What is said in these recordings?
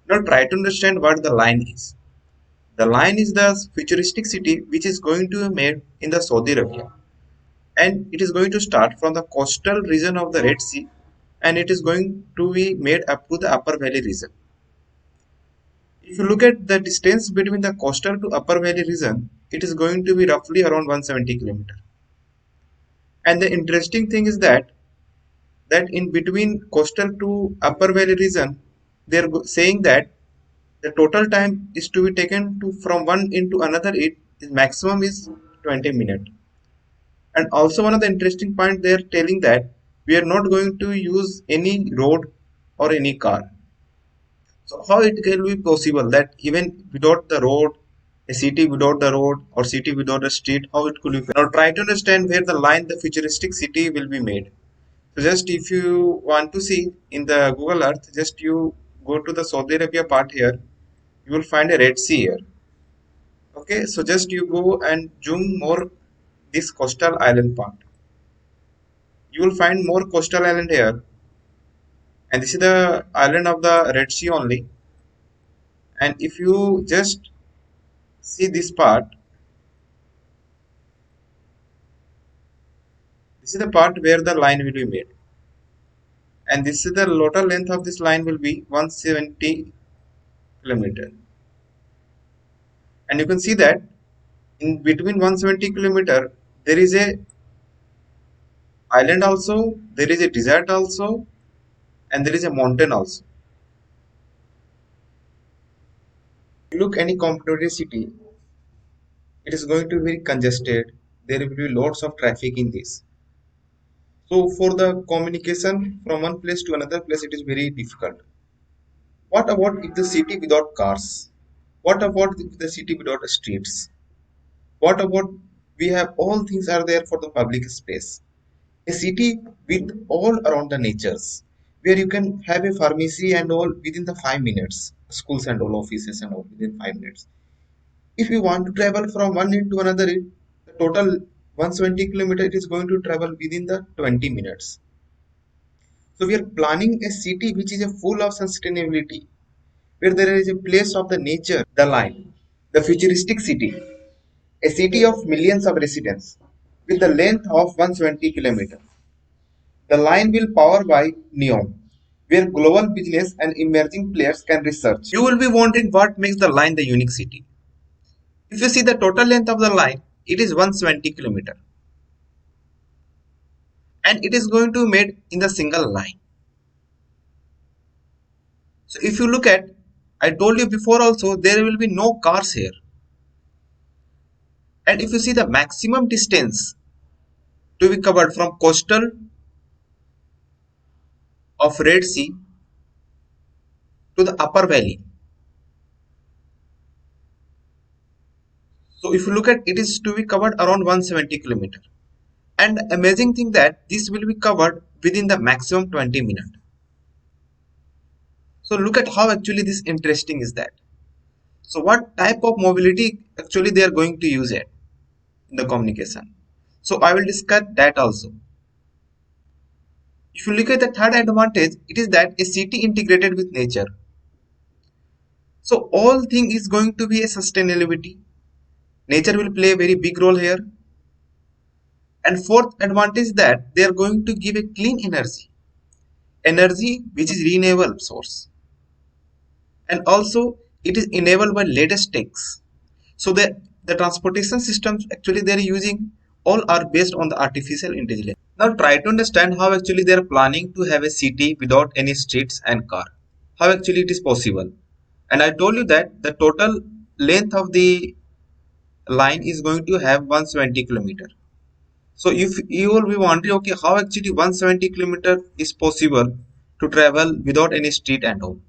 Now try to understand what the line is. The line is the futuristic city which is going to be made in the Saudi Arabia, and it is going to start from the coastal region of the Red Sea, and it is going to be made up to the Upper Valley region. If you look at the distance between the coastal to Upper Valley region, it is going to be roughly around 170 km. And the interesting thing is that in between coastal to Upper Valley region, they are saying that the total time is to be taken to from one into another. It is maximum is 20 minutes. And also one of the interesting point, they are telling that we are not going to use any road or any car. So how it can be possible that even without the road, a city without the road or city without a street, how it could be? Now try to understand where the line the futuristic city will be made. So just if you want to see in the Google Earth, just you go to the Saudi Arabia part here, you will find a Red Sea here. Okay, so just you go and zoom more this coastal island part. You will find more coastal island here, and this is the island of the Red Sea only. And if you just see this part, this is the part where the line will be made, and this is the total length of this line will be 170 kilometer. And you can see that in between 170 kilometer there is a island also, there is a desert also, and there is a mountain also. If you look any competitive city, it is going to be very congested. There will be lots of traffic in this. So for the communication from one place to another place, it is very difficult. What about if the city without cars? What about if the city without streets? What about we have all things are there for the public space? A city with all around the natures, where you can have a pharmacy and all within the 5 minutes, schools and all offices and all within 5 minutes. If you want to travel from one end to another end, the total 170 kilometer it is going to travel within the 20 minutes. So we are planning a city which is a full of sustainability, where there is a place of the nature, the line, the futuristic city, a city of millions of residents with the length of 170 kilometers. The line will power by NEOM, where global business and emerging players can research. You will be wondering what makes the line the unique city. If you see the total length of the line, it is 170 kilometer, and it is going to be made in the single line. So if you look at, I told you before also, there will be no cars here. And if you see the maximum distance to be covered from coastal of Red Sea to the upper valley. So if you look at, it is to be covered around 170 kilometer. And the amazing thing that this will be covered within the maximum 20 minutes. So look at how actually this interesting is that. So what type of mobility actually they are going to use it in the communication. So I will discuss that also. If you look at the third advantage, it is that a city integrated with nature. So all thing is going to be a sustainability. Nature will play a very big role here. And fourth advantage that they are going to give a clean energy which is renewable source. And also it is enabled by latest techs. So the transportation systems actually they are using all are based on the artificial intelligence. Now try to understand how actually they are planning to have a city without any streets and car. How actually it is possible. And I told you that the total length of the line is going to have 170 kilometer. So if you will be wondering, okay, how actually 170 kilometer is possible to travel without any street and all.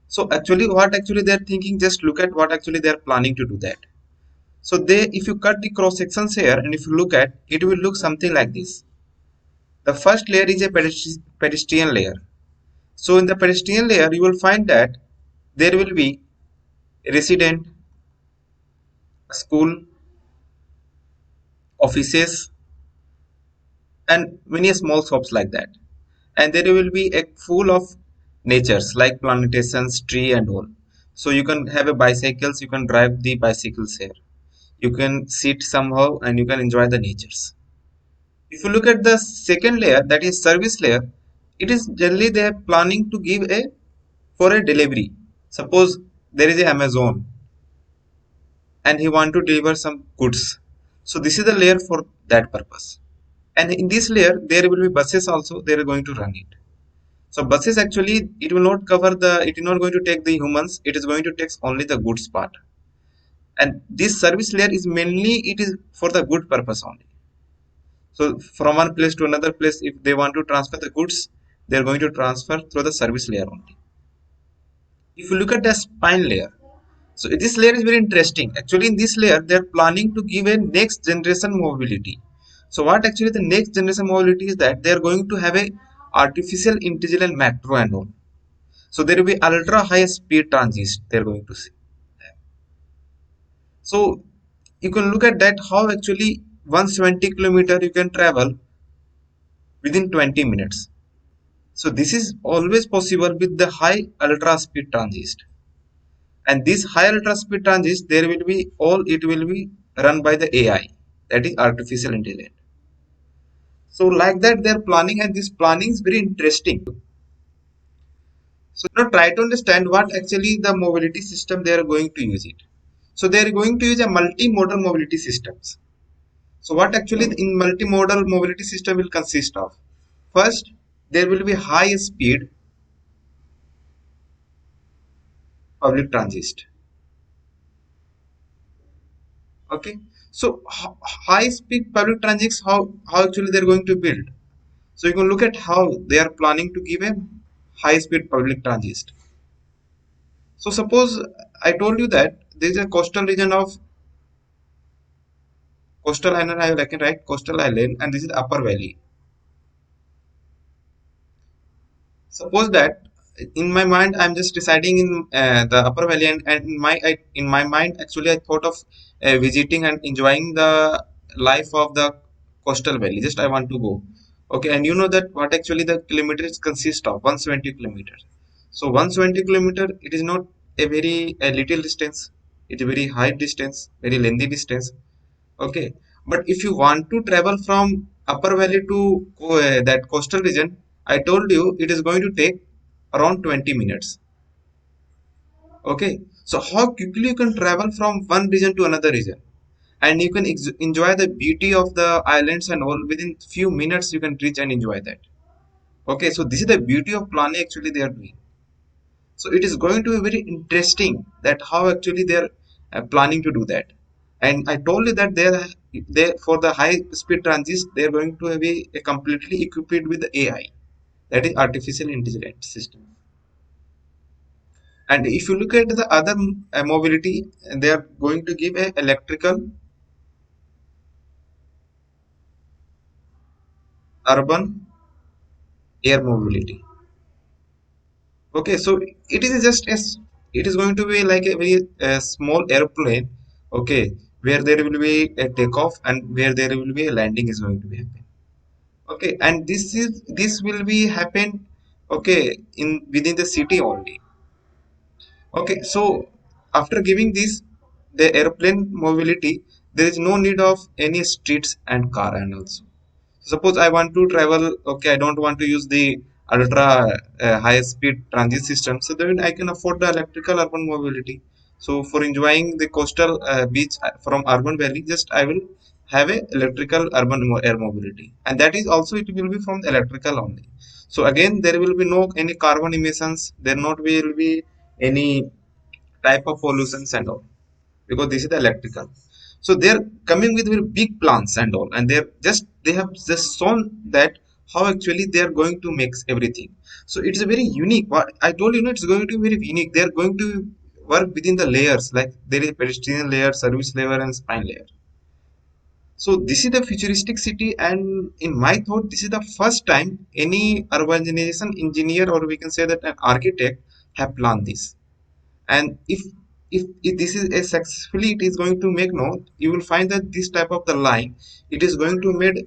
So actually what actually they are thinking, just look at what actually they are planning to do that. So they, if you cut the cross sections here and if you look at, it will look something like this. The first layer is a pedestrian layer. So in the pedestrian layer, you will find that there will be a resident, a school, offices, and many small shops like that. And there will be a full of natures like plantations, tree and all. So you can have a bicycles, you can drive the bicycles here. You can sit somehow and you can enjoy the natures. If you look at the second layer, that is service layer, it is generally they are planning to give a for a delivery. Suppose there is a Amazon and he want to deliver some goods. So this is the layer for that purpose. And in this layer, there will be buses also. They are going to run it. So buses actually it will not cover the. It is not going to take the humans. It is going to take only the goods part. And this service layer is mainly it is for the good purpose only. So from one place to another place, if they want to transfer the goods, they are going to transfer through the service layer only. If you look at the spine layer, so this layer is very interesting. Actually, in this layer, they are planning to give a next generation mobility. So what actually the next generation mobility is that they are going to have a artificial intelligent metro and all. So there will be ultra high speed transits they are going to see. So you can look at that how actually 120 kilometer you can travel within 20 minutes. So this is always possible with the high ultra speed transist. And this high ultra speed transist, there will be all it will be run by the AI, that is artificial intelligence. So like that they're planning, and this planning is very interesting. So now try to understand what actually the mobility system they are going to use it. So they are going to use a multimodal mobility systems. So what actually in multimodal mobility system will consist of? First, there will be high speed public transit. Okay. So high speed public transits, how actually they're going to build. So you can look at how they are planning to give a high speed public transit. So suppose I told you that there is a coastal region of coastal island, I can write coastal island, and this is upper valley. Suppose that in my mind I'm just residing in the upper valley, and in my mind actually I thought of visiting and enjoying the life of the coastal valley. Just I want to go. Okay, and you know that what actually the kilometers consist of 170 kilometers. So 170 kilometer it is not a little distance. It's a very high distance, very lengthy distance. Okay, but if you want to travel from upper valley to that coastal region, I told you it is going to take around 20 minutes. Okay, so how quickly you can travel from one region to another region, and you can enjoy the beauty of the islands and all within few minutes you can reach and enjoy that. Okay, so this is the beauty of planning actually they are doing. So it is going to be very interesting that how actually they are planning to do that. And I told you that they for the high speed transits they are going to be completely equipped with the AI, that is artificial intelligence system. And if you look at the other mobility, they are going to give a electrical urban air mobility. Okay, so it is just as it is going to be like a very small airplane. Okay, where there will be a takeoff and where there will be a landing is going to be happen. Okay, and this will be happen. Okay, in within the city only. Okay, so after giving this the airplane mobility, there is no need of any streets and car and also. Suppose I want to travel, okay, I don't want to use the ultra high speed transit system, so then I can afford the electrical urban mobility. So for enjoying the coastal beach from urban valley, just I will have a electrical urban air mobility, and that is also it will be from the electrical only. So again, there will be no any carbon emissions. There not will be any type of pollutions and all, because this is the electrical. So they're coming with very big plans and all, and they have just shown that how actually they are going to mix everything. So it's a very unique, what I told you, it's going to be very unique. They're going to work within the layers, like there is pedestrian layer, service layer and spine layer. So this is the futuristic city, and in my thought this is the first time any urbanization engineer, or we can say that an architect, have planned this. And if this is a successfully it is going to make, no, you will find that this type of the line it is going to made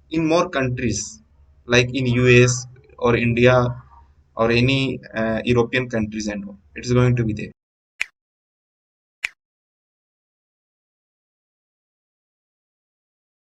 in more countries, like in US or India or any European countries and all. It is going to be there.